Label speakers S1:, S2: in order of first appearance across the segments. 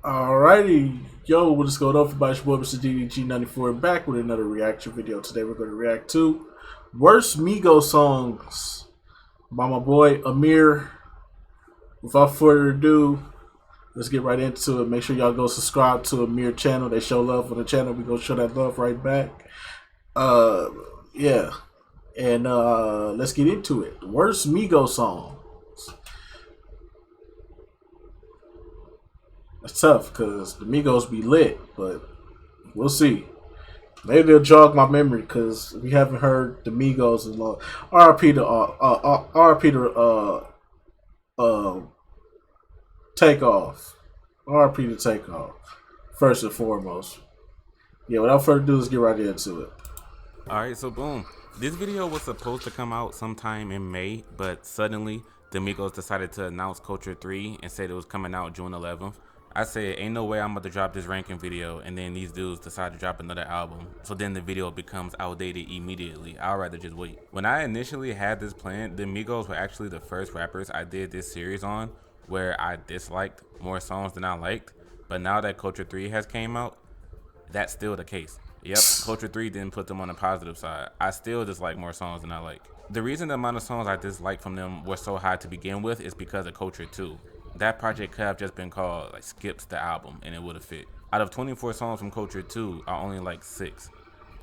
S1: Alrighty, yo, what is going on? Everybody, it's your boy Mr. DDG94 back with another reaction video. Today we're going to react to Worst MIGOS Songs by my boy Amir. Without further ado, let's get right into it. Make sure y'all go subscribe to Amir channel. They show love on the channel. We go show that love right back. Yeah. And let's get into it. Worst MIGOS Song. It's tough because the Migos be lit, but we'll see. Maybe they'll jog my memory because we haven't heard the Migos in long. RP to RP to Takeoff. RP to Takeoff. First and foremost. Yeah, without further ado, let's get right into it.
S2: Alright, so boom. This video was supposed to come out sometime in May, but suddenly the Migos decided to announce Culture 3 and said it was coming out June 11th. I said, ain't no way I'm about to drop this ranking video and then these dudes decide to drop another album. So then the video becomes outdated immediately. I'd rather just wait. When I initially had this plan, the Migos were actually the first rappers I did this series on where I disliked more songs than I liked. But now that Culture 3 has came out, that's still the case. Yep, Culture 3 didn't put them on the positive side. I still dislike more songs than I like. The reason the amount of songs I dislike from them were so high to begin with is because of Culture 2. That project could have just been called like Skips the Album and it would have fit. Out of 24 songs from Culture 2, I only like 6.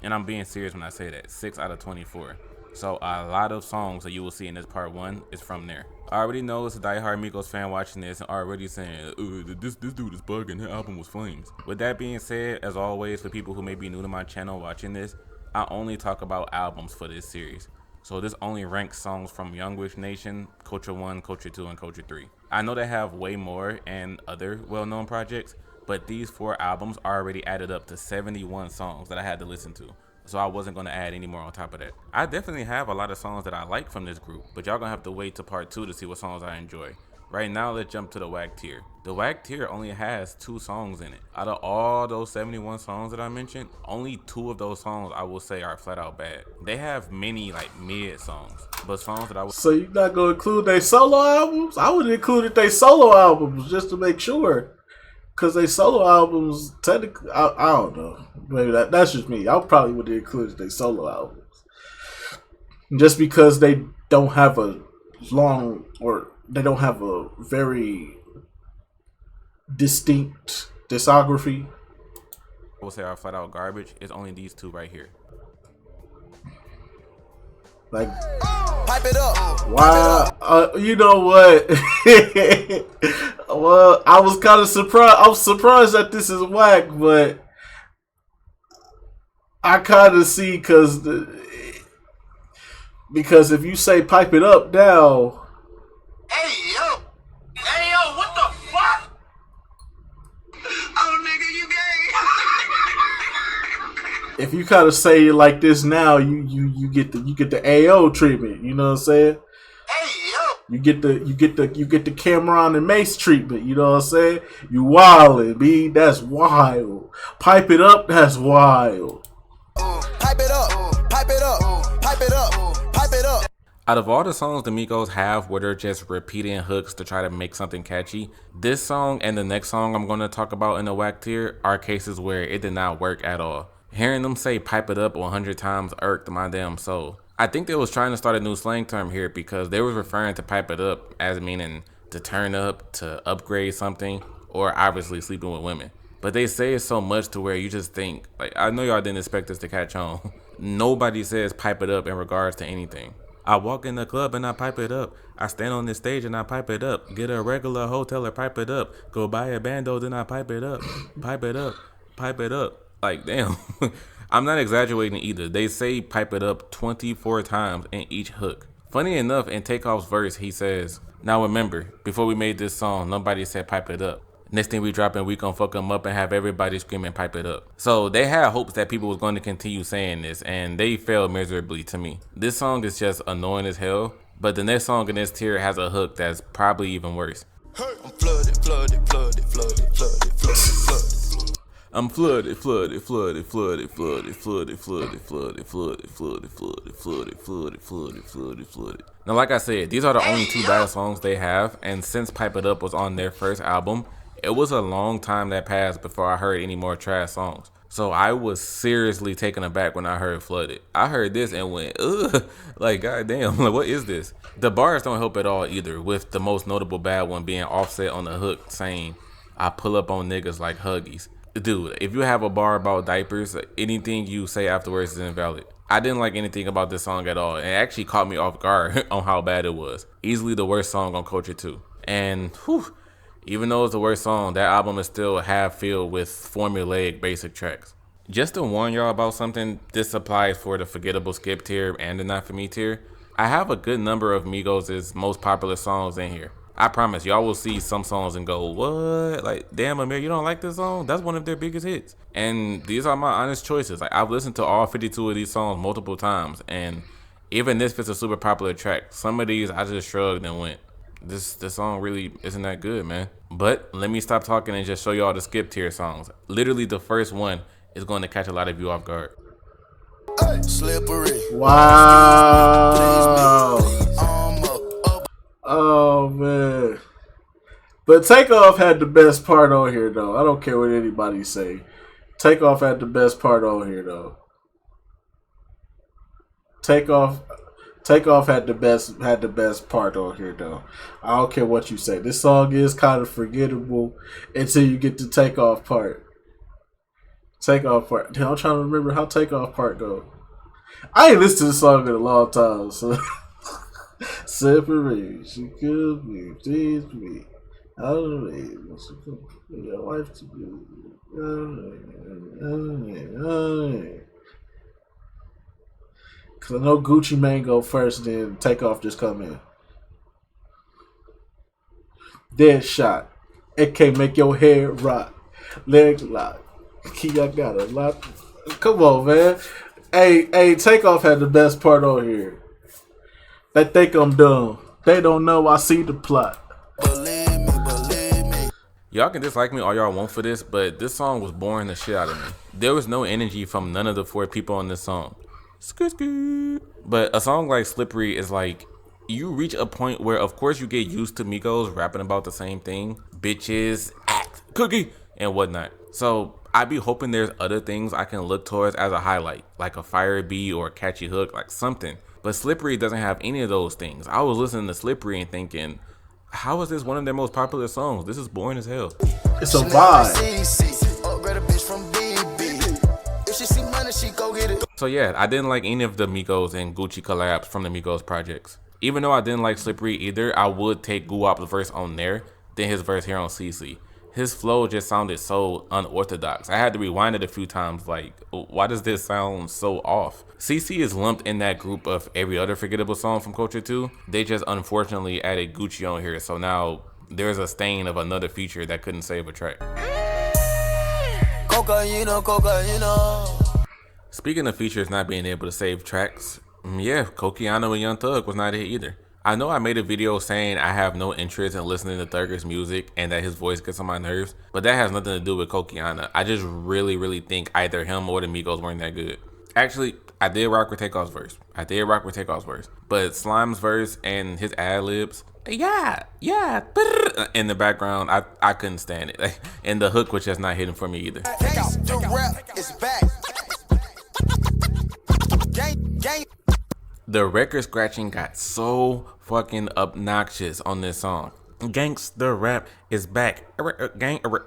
S2: And I'm being serious when I say that, 6 out of 24. So a lot of songs that you will see in this part 1 is from there. I already know it's a diehard Migos fan watching this and already saying, this dude is bugging, that album was flames. With that being said, as always, for people who may be new to my channel watching this, I only talk about albums for this series. So this only ranks songs from Young Wish Nation, Culture 1, Culture 2, and Culture 3. I know they have way more and other well-known projects, but these 4 albums already added up to 71 songs that I had to listen to. So I wasn't going to add any more on top of that. I definitely have a lot of songs that I like from this group, but y'all going to have to wait to part 2 to see what songs I enjoy. Right now, let's jump to the wack tier. The wack tier only has 2 songs in it. Out of all those 71 songs that I mentioned, only 2 of those songs I will say are flat out bad. They have many like mid songs, but songs that I would.
S1: So you're not gonna include their solo albums? I would have included their solo albums just to make sure. Cause they solo albums, technically, I don't know. Maybe that's just me. I probably would have included their solo albums, just because they don't have a long or they don't have a very distinct discography.
S2: I will say are flat out garbage. It's only these 2 right here.
S1: Like,
S3: pipe it up.
S1: wow, you know what? Well, I was kind of surprised. I'm surprised that this is whack, but I kind of see because if you say pipe it up now,
S3: Hey yo, what the fuck? Oh nigga, you gay.
S1: if you kind of say it like this now, you get the AO treatment. You know what I'm saying?
S3: Hey yo.
S1: You get the Cameron and Mace treatment. You know what I'm saying? You wildin', B. That's wild. Pipe it up. That's wild.
S3: Pipe it up. Pipe it up. Pipe it up. Pipe it up.
S2: Out of all the songs the Migos have where they're just repeating hooks to try to make something catchy, this song and the next song I'm going to talk about in the wack tier are cases where it did not work at all. Hearing them say pipe it up 100 times irked my damn soul. I think they was trying to start a new slang term here because they was referring to pipe it up as meaning to turn up, to upgrade something, or obviously sleeping with women. But they say it so much to where you just think, like, I know y'all didn't expect this to catch on. Nobody says pipe it up in regards to anything. I walk in the club and I pipe it up. I stand on this stage and I pipe it up. Get a regular hotel or pipe it up. Go buy a bando, then I pipe it up. Pipe it up. Pipe it up. Like, damn. I'm not exaggerating either. They say pipe it up 24 times in each hook. Funny enough, in Takeoff's verse, he says, now remember, before we made this song, nobody said pipe it up. Next thing we drop in, we gon' fuck them up and have everybody screaming pipe it up. So they had hopes that people was going to continue saying this, and they failed miserably to me. This song is just annoying as hell, but the next song in this tier has a hook that's probably even worse.
S3: Hey, I'm flooded, flooded, flooded, flooded, flooded, flooded, flooded.
S2: I'm flooded, flooded, flooded, flooded, flooded, flooded, flooded, flooded, flooded, flooded, flooded, flooded, flooded, flooded, flooded, flooded. Now, like I said, these are the only 2 bad songs they have, and since Pipe It Up was on their first album, It was a long time that passed before I heard any more trash songs. So I was seriously taken aback when I heard Flooded. I heard this and went, ugh, like, goddamn, like, what is this? The bars don't help at all either, with the most notable bad one being Offset on the hook saying, I pull up on niggas like Huggies. Dude, if you have a bar about diapers, anything you say afterwards is invalid. I didn't like anything about this song at all. It actually caught me off guard on how bad it was. Easily the worst song on Culture 2. And, whew, even though it's the worst song, that album is still half filled with formulaic basic tracks. Just to warn y'all about something, this applies for the forgettable skip tier and the not for me tier. I have a good number of Migos' most popular songs in here. I promise y'all will see some songs and go, what? Like, damn, Amir, you don't like this song? That's one of their biggest hits. And these are my honest choices. Like, I've listened to all 52 of these songs multiple times, and even this fits a super popular track. Some of these I just shrugged and went, this song really isn't that good, man. But let me stop talking and just show y'all the skip tier songs. Literally the first one is going to catch a lot of you off guard.
S3: Slippery.
S1: Wow. Oh man. But Takeoff had the best part on here though. I don't care what anybody say. Takeoff had the best part on here though. Takeoff had the best part on here though. I don't care what you say. This song is kind of forgettable until you get to Takeoff part. Takeoff part. Damn, I'm trying to remember how Takeoff part go. I ain't listened to this song in a long time, so separate. She could be, tease me. I don't know. Your wife to be. Cause I know Gucci Mane go first, then Takeoff just come in. Dead shot. It can't make your hair rock. Leg lock. Key, I got a lot. Come on, man. Hey, Takeoff had the best part on here. They think I'm dumb. They don't know I see the plot.
S3: Believe me.
S2: Y'all can dislike me all y'all want for this, but this song was boring the shit out of me. There was no energy from none of the 4 people on this song. But a song like Slippery is like, you reach a point where of course you get used to Migos rapping about the same thing. Bitches, act, cookie, and whatnot. So I be hoping there's other things I can look towards as a highlight, like a fire beat or a catchy hook, like something. But Slippery doesn't have any of those things. I was listening to Slippery and thinking, how is this one of their most popular songs? This is boring as hell.
S1: It's a vibe.
S2: So yeah, I didn't like any of the Migos and Gucci collabs from the Migos projects. Even though I didn't like Slippery either, I would take Guwap's verse on there, then his verse here on CC. His flow just sounded so unorthodox. I had to rewind it a few times, like, why does this sound so off? CC is lumped in that group of every other forgettable song from Culture 2. They just unfortunately added Gucci on here, so now there's a stain of another feature that couldn't save a track. Speaking of features not being able to save tracks, yeah, Coquiano and Young Thug was not it either. I know I made a video saying I have no interest in listening to Thugger's music and that his voice gets on my nerves, but that has nothing to do with Coquiano. I just really think either him or the Migos weren't that good. Actually, I did rock with Takeoff's verse. But Slime's verse and his ad-libs, yeah, in the background, I couldn't stand it. And the hook was just not hitting for me either.
S3: The rap is back. Gang.
S2: The record scratching got so fucking obnoxious on this song. Gangsta rap is back. Gang. Like,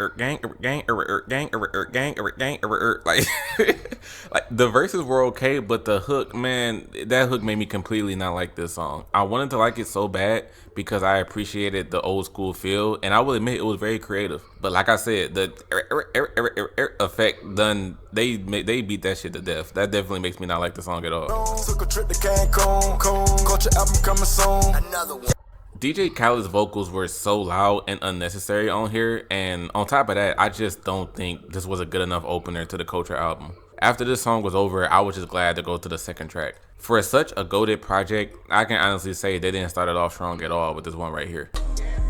S2: like the verses were okay, but the hook, man, that hook made me completely not like this song. I wanted to like it so bad because I appreciated the old school feel, and I will admit it was very creative. But like I said, the effect done, they beat that shit to death. That definitely makes me not like the song at all.
S3: Took a trip to Cancun. Culture album coming soon. Another one.
S2: DJ Khaled's vocals were so loud and unnecessary on here, and on top of that, I just don't think this was a good enough opener to the Culture album. After this song was over, I was just glad to go to the second track. For such a goated project, I can honestly say they didn't start it off strong at all with this one right here.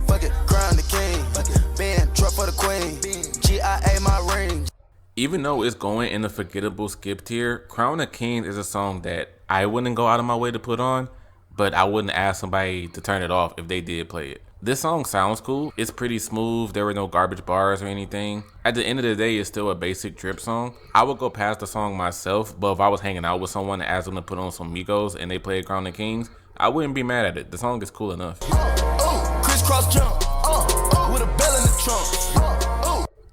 S3: Fuck it, crown the king. Band, truck for the queen. GIA my ring.
S2: Even though it's going in the forgettable skip tier, Crown the King is a song that I wouldn't go out of my way to put on, but I wouldn't ask somebody to turn it off if they did play it. This song sounds cool. It's pretty smooth. There were no garbage bars or anything. At the end of the day, it's still a basic drip song. I would go past the song myself, but if I was hanging out with someone and asked them to put on some Migos and they played Crown of Kings, I wouldn't be mad at it. The song is cool enough.
S3: Crisscross jump, with a bell in the trunk.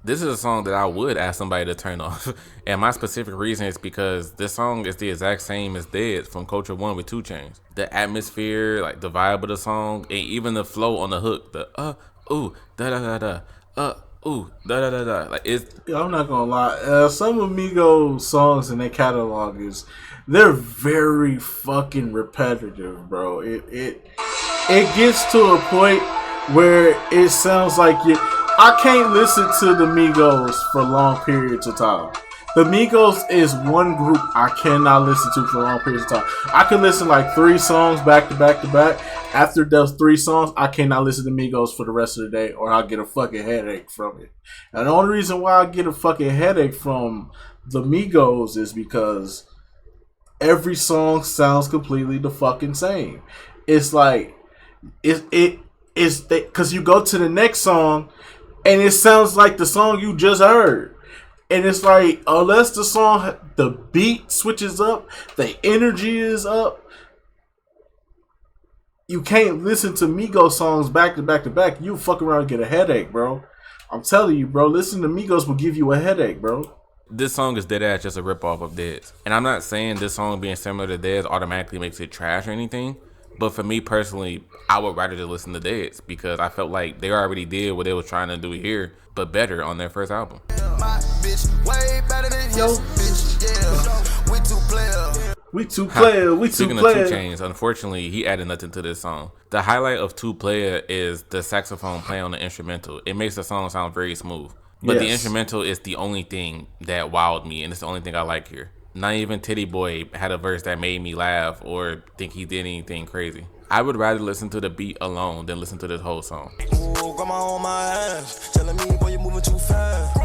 S2: This is a song that I would ask somebody to turn off. And my specific reason is because this song is the exact same as Dead from Culture 1 with 2 Chainz. The atmosphere, like the vibe of the song, and even the flow on the hook. The ooh, da da da da, ooh, da da da da. Like it's.
S1: Yeah, I'm not gonna lie. Some of Migos songs in their catalog they're very fucking repetitive, bro. It gets to a point where it sounds like I can't listen to the Migos for long periods of time. The Migos is one group I cannot listen to for long periods of time. I can listen like 3 songs back to back to back. After those 3 songs, I cannot listen to Migos for the rest of the day, or I'll get a fucking headache from it. And the only reason why I get a fucking headache from the Migos is because every song sounds completely the fucking same. It's like it's because you go to the next song and it sounds like the song you just heard. And it's like, unless the beat switches up, the energy is up, you can't listen to Migos songs back to back to back. You fuck around and get a headache, bro. I'm telling you, bro. Listening to Migos will give you a headache, bro.
S2: This song is dead ass just a ripoff of Dead's. And I'm not saying this song being similar to Dead's automatically makes it trash or anything. But for me personally, I would rather just listen to Dead's because I felt like they already did what they was trying to do here, but better on their first album.
S3: My bitch way better than his bitch, yeah. We 2 players.
S1: We two player.
S2: Speaking of 2 Chainz, unfortunately, he added nothing to this song. The highlight of 2 Player is the saxophone playing on the instrumental. It makes the song sound very smooth. But the instrumental is the only thing that wowed me, and it's the only thing I like here. Not even Titty Boy had a verse that made me laugh or think he did anything crazy. I would rather listen to the beat alone than listen to this whole song.
S3: Ooh, grandma on my ass, telling me, boy, you moving too fast.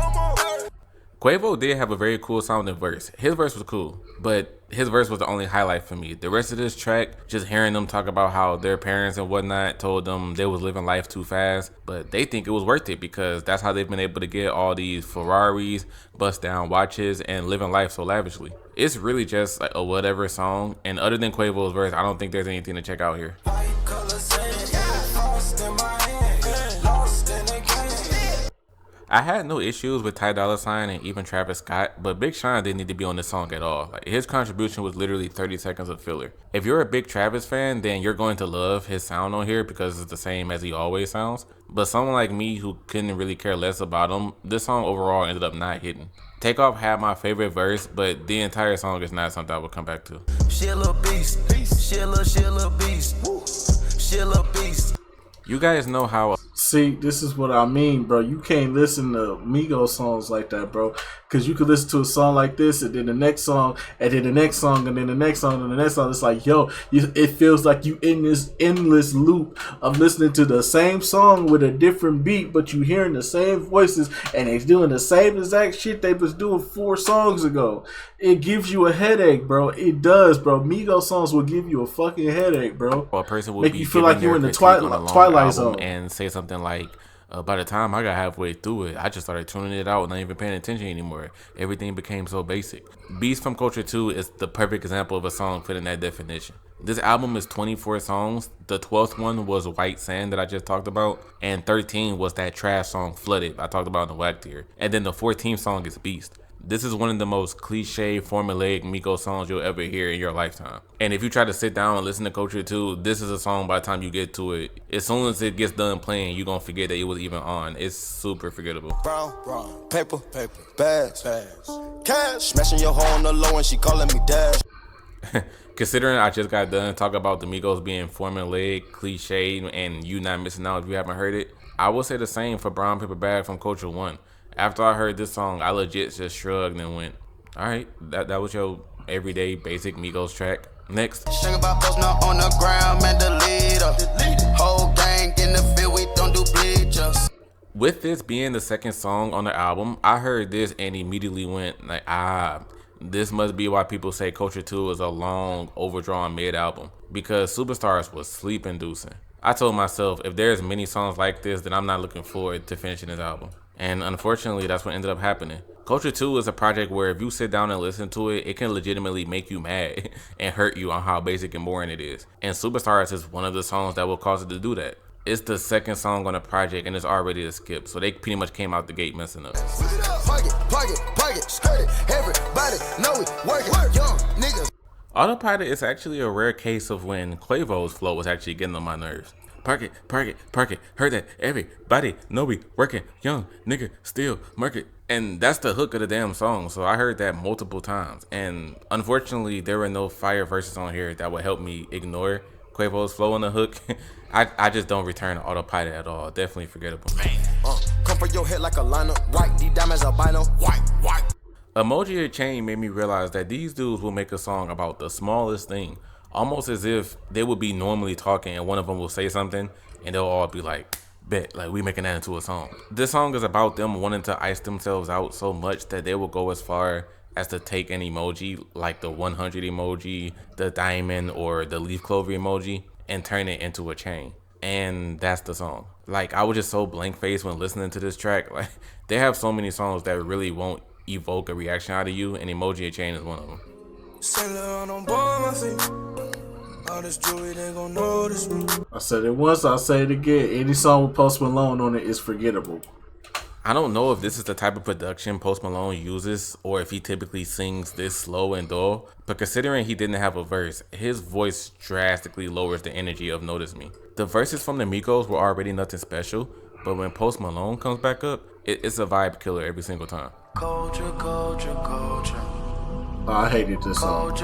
S2: Quavo did have a very cool sounding verse. His verse was cool, but his verse was the only highlight for me. The rest of this track, just hearing them talk about how their parents and whatnot told them they was living life too fast, but they think it was worth it because that's how they've been able to get all these Ferraris, bust down watches, and living life so lavishly. It's really just like a whatever song, and other than Quavo's verse, I don't think there's anything to check out here. I had no issues with Ty Dolla $ign and even Travis Scott, but Big Sean didn't need to be on this song at all. Like, his contribution was literally 30 seconds of filler. If you're a big Travis fan, then you're going to love his sound on here because it's the same as he always sounds. But someone like me who couldn't really care less about him, this song overall ended up not hitting. Takeoff had my favorite verse, but the entire song is not something I would come back to.
S3: She a little beast, she a little beast, she a little beast.
S2: You guys know how...
S1: See, this is what I mean, bro. You can't listen to Migos songs like that, bro. Because you could listen to a song like this, and then the next song, and then the next song, and then the next song, and the next song. It's like, yo, it feels like you in this endless loop of listening to the same song with a different beat, but you hearing the same voices, and they doing the same exact shit they was doing 4 songs ago. It gives you a headache, bro. It does, bro. Migos songs will give you a fucking headache, bro.
S2: A person will
S1: make
S2: be
S1: you feel like you're in the Twilight Zone
S2: and say something like, by the time I got halfway through it, I just started tuning it out and not even paying attention anymore. Everything became so basic. Beast from Culture 2 is the perfect example of a song fitting that definition. This album is 24 songs. The 12th one was White Sand that I just talked about, and 13 was that trash song Flooded I talked about in the Wack tier. And then the 14th song is Beast. This is one of the most cliche, formulaic Migos songs you'll ever hear in your lifetime. And if you try to sit down and listen to Culture 2, this is a song by the time you get to it. As soon as it gets done playing, you're going to forget that it was even on. It's super forgettable.
S3: Brown, paper, bags, cash. Smashing your hoe on the low and she calling me dash.
S2: Considering I just got done talking about the Migos being formulaic, cliche, and you not missing out if you haven't heard it, I will say the same for Brown Paper Bag from Culture 1. After I heard this song, I legit just shrugged and went, all right, that was your everyday basic Migos track. Next.
S3: About post now on the ground, man, the leader. Whole gang in the field, we don't do bleachers.
S2: With this being the second song on the album, I heard this and immediately went like, this must be why people say Culture 2 is a long, overdrawn mid-album. Because Superstars was sleep-inducing. I told myself, if there's many songs like this, then I'm not looking forward to finishing this album. And unfortunately, that's what ended up happening. Culture 2 is a project where if you sit down and listen to it, it can legitimately make you mad and hurt you on how basic and boring it is. And Superstars is one of the songs that will cause it to do that. It's the second song on the project and it's already a skip, so they pretty much came out the gate messing up. Autopilot is actually a rare case of when Quavo's flow was actually getting on my nerves. Park it, park it, park it. Heard that everybody know we working, young nigga still market. And that's the hook of the damn song. So I heard that multiple times. And unfortunately, there were no fire verses on here that would help me ignore Quavo's flow on the hook. I just don't return to Autopilot at all. Definitely forgettable.
S3: Come for your head like a liner. White, deep diamonds albino. White.
S2: Emoji or Chain made me realize that these dudes will make a song about the smallest thing, almost as if they would be normally talking and one of them will say something and they'll all be like, bet, like we making that into a song. This song is about them wanting to ice themselves out so much that they will go as far as to take an emoji like the 100 emoji, the diamond, or the leaf clover emoji and turn it into a chain. And that's the song. Like, I was just so blank faced when listening to this track. Like, they have so many songs that really won't evoke a reaction out of you, and Emoji or Chain is one of them.
S1: I said it once, I'll say it again. Any song with Post Malone on it is forgettable.
S2: I don't know if this is the type of production Post Malone uses or if he typically sings this slow and dull, but considering he didn't have a verse, his voice drastically lowers the energy of Notice Me. The verses from the Migos were already nothing special, but when Post Malone comes back up, it's a vibe killer every single time.
S3: Culture.
S1: Oh, I hated this song.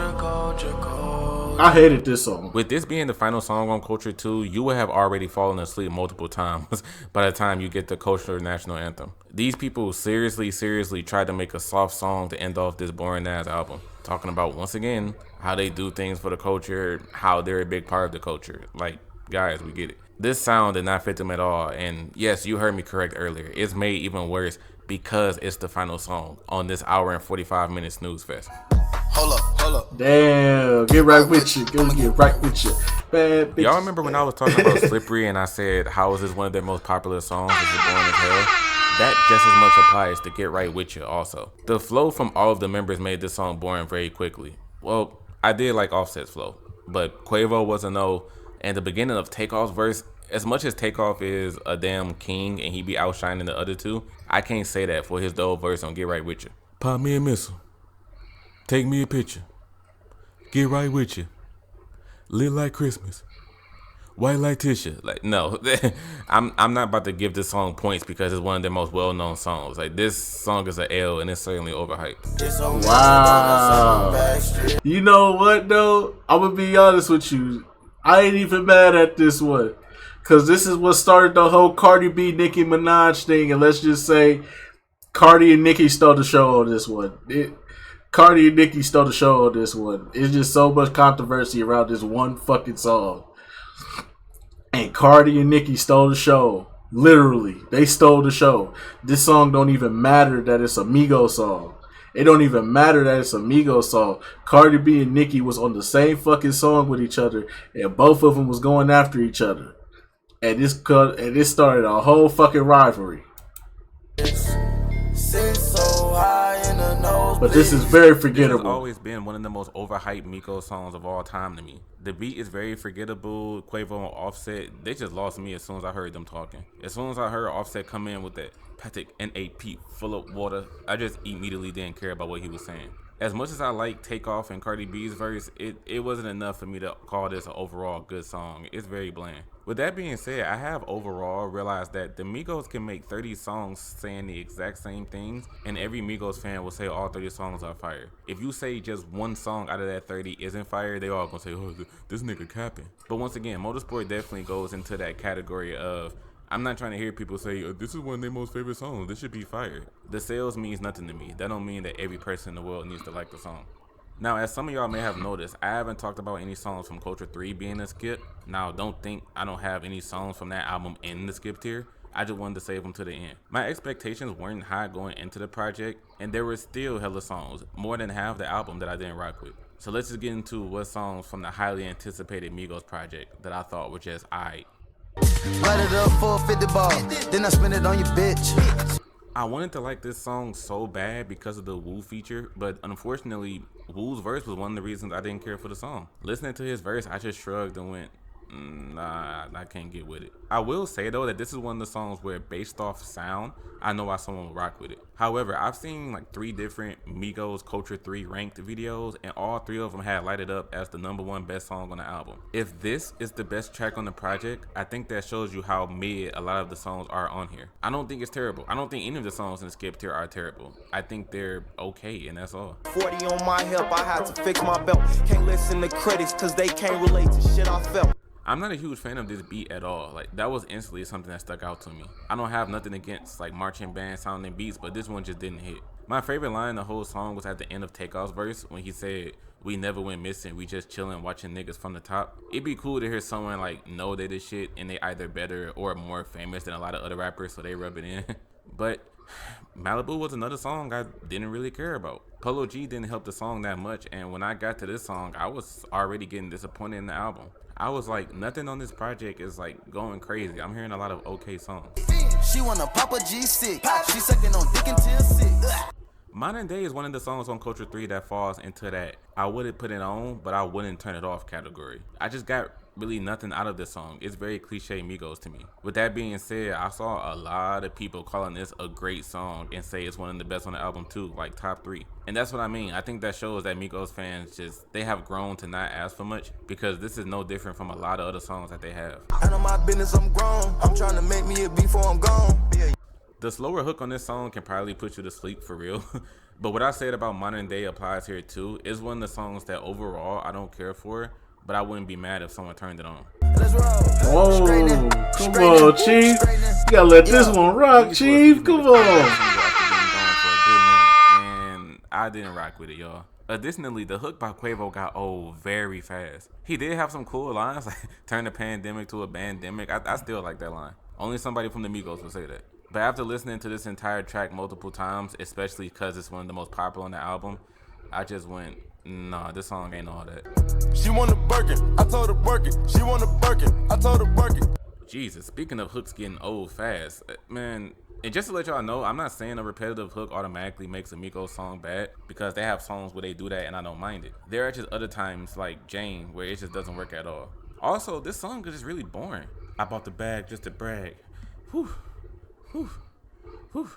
S1: I hated this song.
S2: With this being the final song on Culture 2, you will have already fallen asleep multiple times by the time you get the Culture National Anthem. These people seriously tried to make a soft song to end off this boring ass album. Talking about, once again, how they do things for the culture, how they're a big part of the culture. Like, guys, we get it. This sound did not fit them at all, and yes, you heard me correct earlier. It's made even worse because it's the final song on this hour and 45-minute snooze fest.
S3: Hold up.
S1: Damn, get right with you. Go get right with you. Bad bitch.
S2: Y'all remember when I was talking about Slippery and I said, how is this one of their most popular songs? Is it boring as hell? That just as much applies to Get Right With You also. The flow from all of the members made this song boring very quickly. Well, I did like Offset's flow, but Quavo was a no, and the beginning of Takeoff's verse, as much as Takeoff is a damn king and he be outshining the other two, I can't say that for his dull verse on Get Right With You. Pop me a missile. Take me a picture. Get right with you. Lit like Christmas. White like Tisha. Like, no. I'm not about to give this song points because it's one of their most well-known songs. Like, this song is an L and it's certainly overhyped.
S1: Wow. You know what, though? I'm going to be honest with you. I ain't even mad at this one. Because this is what started the whole Cardi B, Nicki Minaj thing. And let's just say Cardi and Nicki stole the show on this one. Cardi and Nicki stole the show on this one. It's just so much controversy around this one fucking song. And Cardi and Nicki stole the show. Literally. They stole the show. This song don't even matter that it's a MIGOS song. It don't even matter that it's a MIGOS song. Cardi B and Nicki was on the same fucking song with each other. And both of them was going after each other. And this started a whole fucking rivalry. But this is very forgettable.
S2: This has always been one of the most overhyped Migos songs of all time to me. The beat is very forgettable. Quavo and Offset, they just lost me as soon as I heard them talking. As soon as I heard Offset come in with that Patek NAP full of water, I just immediately didn't care about what he was saying. As much as I like Takeoff and Cardi B's verse, it wasn't enough for me to call this an overall good song. It's very bland. With that being said, I have overall realized that the Migos can make 30 songs saying the exact same things, and every Migos fan will say all 30 songs are fire. If you say just one song out of that 30 isn't fire, they all gonna say, oh, this nigga capping. But once again, Motorsport definitely goes into that category of, I'm not trying to hear people say, this is one of their most favorite songs, this should be fire. The sales means nothing to me. That don't mean that every person in the world needs to like the song. Now, as some of y'all may have noticed, I haven't talked about any songs from Culture 3 being a skip. Now, don't think I don't have any songs from that album in the skip tier. I just wanted to save them to the end. My expectations weren't high going into the project, and there were still hella songs, more than half the album that I didn't rock with. So let's just get into what songs from the highly anticipated Migos project that I thought were just aight.
S3: Light it up for a 50 ball, then I spend it on your bitch.
S2: I wanted to like this song so bad because of the Wu feature, but unfortunately, Wu's verse was one of the reasons I didn't care for the song. Listening to his verse, I just shrugged and went, nah, I can't get with it. I will say though that this is one of the songs where based off sound, I know why someone will rock with it. However, I've seen like 3 different Migos Culture 3 ranked videos, and all 3 of them had Light It Up as the #1 best song on the album. If this is the best track on the project, I think that shows you how mid a lot of the songs are on here. I don't think it's terrible. I don't think any of the songs in the skip tier are terrible. I think they're okay, and that's all.
S4: 40 on my hip, I had to fix my belt. Can't listen to critics cause they can't relate to shit I felt.
S2: I'm not a huge fan of this beat at all. Like, that was instantly something that stuck out to me. I don't have nothing against like marching band sounding beats, but this one just didn't hit. My favorite line in the whole song was at the end of Takeoff's verse when he said, "We never went missing, we just chilling watching niggas from the top." It'd be cool to hear someone like know they did shit and they either better or more famous than a lot of other rappers, so they rub it in. But Malibu was another song I didn't really care about. Polo G didn't help the song that much, and when I got to this song, I was already getting disappointed in the album. I was like, nothing on this project is like going crazy. I'm hearing a lot of okay songs.
S3: She wanna pop a G6. She sucking on dick until 6.
S2: Modern Day is one of the songs on Culture 3 that falls into that I wouldn't put it on, but I wouldn't turn it off category. I just got really nothing out of this song. It's very cliche Migos to me. With that being said, I saw a lot of people calling this a great song and say it's one of the best on the album too, like top 3. And that's what I mean. I think that shows that Migos fans they have grown to not ask for much, because this is no different from a lot of other songs that they have.
S4: I know my business, I'm grown. I'm trying to make me a before I'm gone.
S2: The slower hook on this song can probably put you to sleep for real. But what I said about Modern Day applies here too. It's one of the songs that overall I don't care for, but I wouldn't be mad if someone turned it on.
S3: Let's roll.
S1: Oh, come on, Chief. You gotta let this one rock, Chief. Come on.
S2: And I didn't rock with it, y'all. Additionally, the hook by Quavo got old very fast. He did have some cool lines, like turn the pandemic to a bandemic. I still like that line. Only somebody from the Migos would say that. But after listening to this entire track multiple times, especially because it's one of the most popular on the album, I just went, nah, this song ain't all that.
S4: She want a Birkin, I told her work it. She want a Birkin, I told her work it.
S2: Jesus, speaking of hooks getting old fast, man, and just to let y'all know, I'm not saying a repetitive hook automatically makes a Migos song bad, because they have songs where they do that and I don't mind it. There are just other times like Jane where it just doesn't work at all. Also, this song is just really boring. I bought the bag just to brag. Whew. Whew, whew,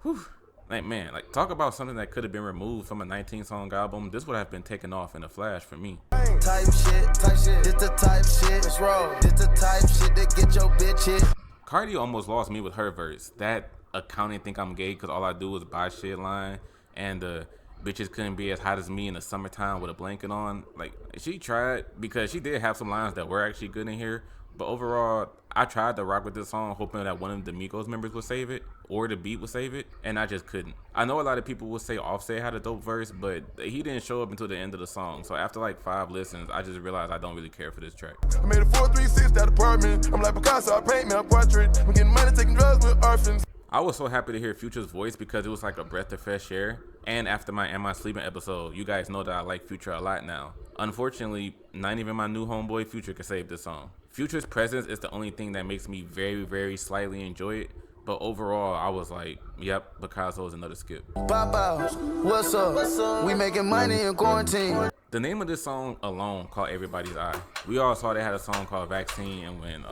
S2: whew. Like, man, like, talk about something that could have been removed from a 19-song album. This would have been taken off in a flash for me.
S3: Type shit. This the type shit. Let's roll. This the type shit that get your bitch hit.
S2: Cardi almost lost me with her verse. That accounting think I'm gay because all I do is buy shit line, and the bitches couldn't be as hot as me in the summertime with a blanket on. Like, she tried, because she did have some lines that were actually good in here. But overall, I tried to rock with this song hoping that one of the Migos members would save it or the beat would save it, and I just couldn't. I know a lot of people will say Offset had a dope verse, but he didn't show up until the end of the song. So after like 5 listens, I just realized I don't really care for this track.
S4: I made a 436 that apartment. I'm like Picasso, I paint me a portrait. I'm getting money, taking drugs with orphans.
S2: I was so happy to hear Future's voice because it was like a breath of fresh air. And after my Am I Sleeping episode, you guys know that I like Future a lot now. Unfortunately, not even my new homeboy Future can save this song. Future's presence is the only thing that makes me very, very slightly enjoy it. But overall, I was like, yep, Picasso is another skip.
S3: Pop out. What's up? We making money in quarantine.
S2: The name of this song alone caught everybody's eye. We all saw they had a song called Vaccine and went,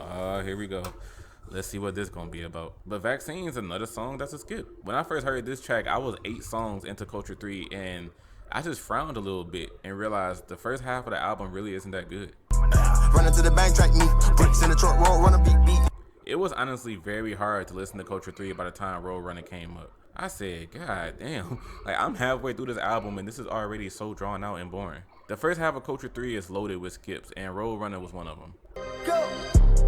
S2: here we go. Let's see what this gonna be about. But Vaccine is another song that's a skip. When I first heard this track, I was 8 songs into Culture 3 and I just frowned a little bit and realized the first half of the album really isn't that good.
S4: Running to the bank, track me. Bricks in the truck, roll, run a beat, beat.
S2: It was honestly very hard to listen to Culture 3 by the time Road Runner came up. I said, God damn, like I'm halfway through this album and this is already so drawn out and boring. The first half of Culture 3 is loaded with skips and Road Runner was one of them.
S3: Go.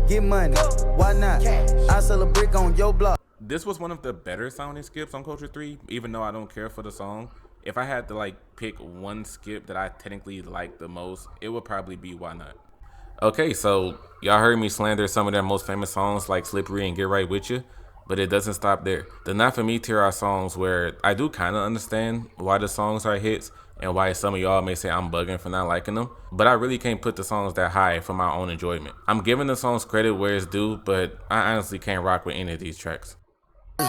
S3: Get money. Why not? I sell a brick on your block.
S2: This was one of the better sounding skips on Culture 3, even though I don't care for the song. If I had to like pick one skip that I technically like the most, it would probably be Why Not. Okay, so y'all heard me slander some of their most famous songs like Slippery and Get Right With You, But it doesn't stop there. The Not For Me tier are songs where I do kind of understand why the songs are hits and why some of y'all may say I'm bugging for not liking them. But I really can't put the songs that high for my own enjoyment. I'm giving the songs credit where it's due, but I honestly can't rock with any of these tracks.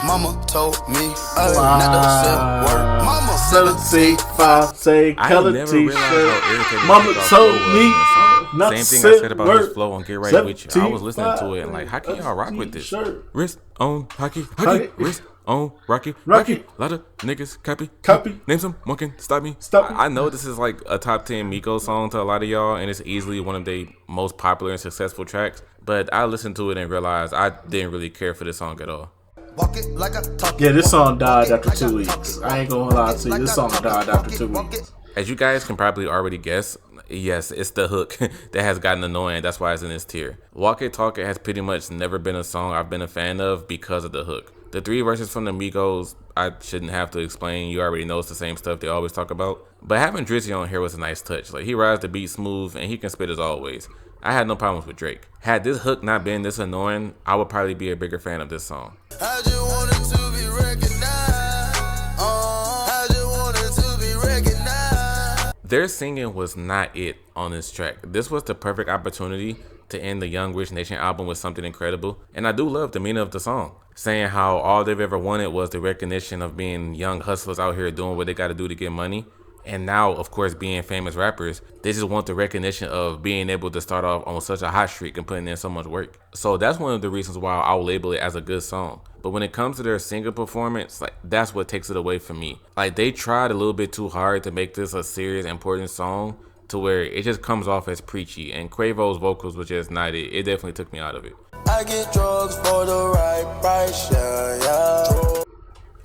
S3: Mama told me, not to sell work. Mama
S1: 7C5 say
S2: I
S1: color
S2: never realized how
S1: t-shirt.
S2: irritating
S1: Mama
S2: Takeoff's
S1: told
S2: flow was
S1: me
S2: on the song.
S1: not
S2: Same
S1: to
S2: thing I
S1: say
S2: said about
S1: word.
S2: his flow on Get Right With You. I was listening to it and like, how can y'all rock with this?
S1: T-shirt.
S2: Wrist on hockey,
S1: Hockey.
S2: wrist on Rocky.
S1: Rocky.
S2: Lot of niggas
S1: Copy.
S2: Name some one can stop me.
S1: Stop me.
S2: I know this is like a top 10 MIGOS song to a lot of y'all, and it's easily one of the most popular and successful tracks. But I listened to it and realized I didn't really care for this song at all.
S3: walk it like a talk.
S1: Yeah, this song died after 2 weeks. I ain't gonna lie to you, this song died after 2 weeks.
S2: As you guys can probably already guess, yes, it's the hook that has gotten annoying. That's why it's in this tier. Walk It Talk It has pretty much never been a song I've been a fan of because of the hook. The 3 verses from the Migos, I shouldn't have to explain. You already know it's the same stuff they always talk about. But having Drizzy on here was a nice touch. Like, he rides the beat smooth and he can spit as always. I had no problems with Drake. Had this hook not been this annoying, I would probably be a bigger fan of this song.
S3: I just wanted to be recognized. I just wanted to be recognized.
S2: Their singing was not it on this track. This was the perfect opportunity to end the Young Rich Nation album with something incredible. And I do love the meaning of the song, saying how all they've ever wanted was the recognition of being young hustlers out here doing what they got to do to get money. And now, of course, being famous rappers, they just want the recognition of being able to start off on such a hot streak and putting in so much work. So that's one of the reasons why I'll label it as a good song. But when it comes to their singer performance, like, that's what takes it away from me. Like, they tried a little bit too hard to make this a serious, important song to where it just comes off as preachy. And Quavo's vocals were just not it. It definitely took me out of it.
S3: I get drugs for the right price, yeah.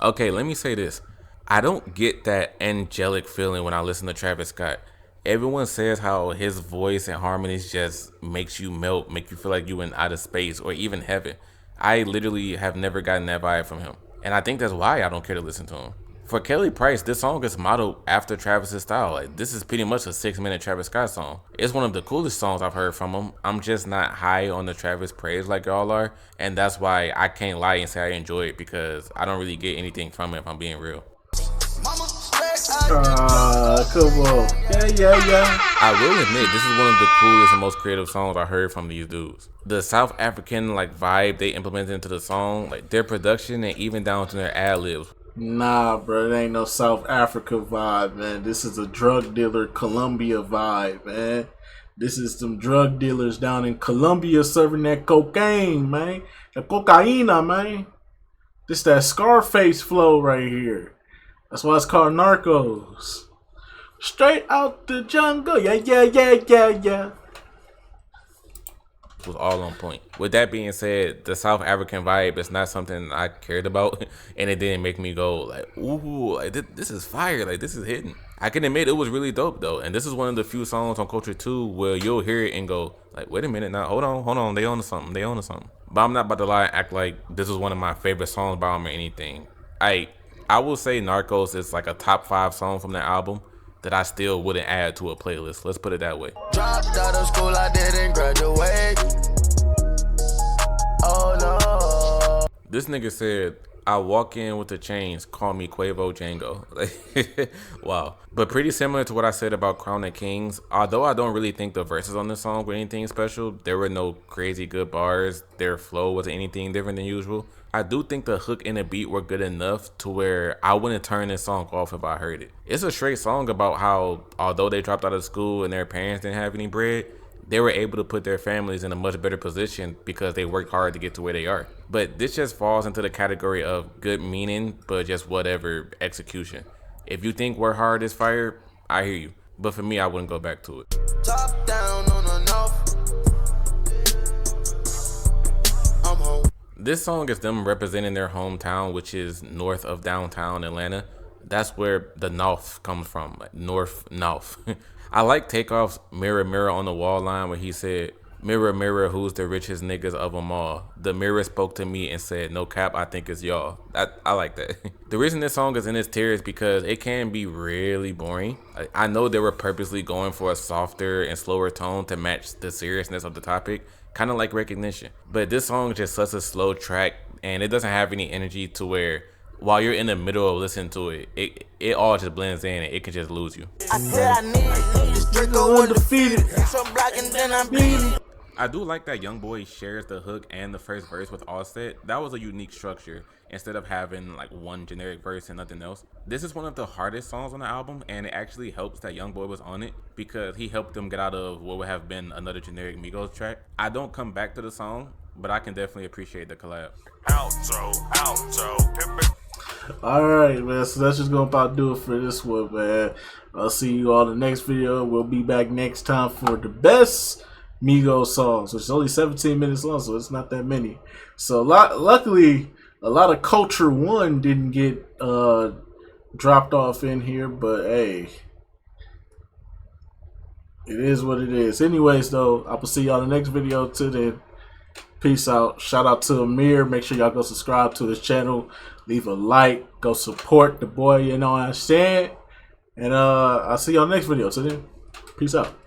S2: Okay, let me say this. I don't get that angelic feeling when I listen to Travis Scott. Everyone says how his voice and harmonies just makes you melt, make you feel like you in outer space or even heaven. I literally have never gotten that vibe from him. And I think that's why I don't care to listen to him. For Kelly Price, this song is modeled after Travis's style. Like, this is pretty much a 6-minute Travis Scott song. It's one of the coolest songs I've heard from him. I'm just not high on the Travis praise like y'all are. And that's why I can't lie and say I enjoy it, because I don't really get anything from it if I'm being real.
S1: Come on. Yeah.
S2: I will admit, this is one of the coolest and most creative songs I heard from these dudes. The South African like vibe they implemented into the song, like their production and even down to their ad-libs.
S1: Nah, bro, it ain't no South Africa vibe, man. This is a drug dealer Colombia vibe, man. This is some drug dealers down in Colombia serving that cocaine, man. The cocaina, man. This that Scarface flow right here. That's why it's called Narcos. Straight out the jungle. Yeah.
S2: Was all on point. With that being said, the South African vibe is not something I cared about, and it didn't make me go like, ooh, like this is fire, like this is hidden. I can admit it was really dope though, and this is one of the few songs on Culture 2 where you'll hear it and go like, wait a minute now, hold on, they on to something. But I'm not about to lie and act like this is one of my favorite songs by them or anything. I will say Narcos is like a top 5 song from that album that I still wouldn't add to a playlist. Let's put it that way.
S3: Dropped out of school, I didn't graduate. Oh no.
S2: This nigga said, I walk in with the chains, call me Quavo Django. Wow. But pretty similar to what I said about Crown and Kings. Although I don't really think the verses on this song were anything special, there were no crazy good bars. Their flow wasn't anything different than usual. I do think the hook and the beat were good enough to where I wouldn't turn this song off if I heard it. It's a straight song about how, although they dropped out of school and their parents didn't have any bread, they were able to put their families in a much better position because they worked hard to get to where they are. But this just falls into the category of good meaning, but just whatever execution. If you think Work Hard is fire, I hear you. But for me, I wouldn't go back to it.
S3: Top down on the north. I'm home.
S2: This song is them representing their hometown, which is north of downtown Atlanta. That's where the North comes from, like North. I like Takeoff's mirror, mirror on the wall line where he said, mirror, mirror, who's the richest niggas of them all? The mirror spoke to me and said, no cap, I think it's y'all. I like that. The reason this song is in this tier is because it can be really boring. I know they were purposely going for a softer and slower tone to match the seriousness of the topic, kind of like Recognition. But this song is just such a slow track, and it doesn't have any energy to where while you're in the middle of listening to it, it all just blends in and it can just lose you.
S3: I said I need this Draco undefeated. So blocking, then I'm bleeding.
S2: I do like that Youngboy shares the hook and the first verse with Offset. That was a unique structure instead of having like one generic verse and nothing else. This is one of the hardest songs on the album, and it actually helps that Youngboy was on it because he helped them get out of what would have been another generic Migos track. I don't come back to the song, but I can definitely appreciate the collab.
S3: Outro.
S1: Alright, man, so that's just gonna about do it for this one, man. I'll see you all in the next video. We'll be back next time for the best Migos songs, which is only 17 minutes long, so it's not that many. So luckily, a lot of Culture 1 didn't get dropped off in here, but hey, it is what it is. Anyways, though, I will see y'all in the next video. Till then, peace out. Shout out to Amir. Make sure y'all go subscribe to his channel. Leave a like. Go support the boy, you know what I'm saying? And I'll see y'all next video. Till then, peace out.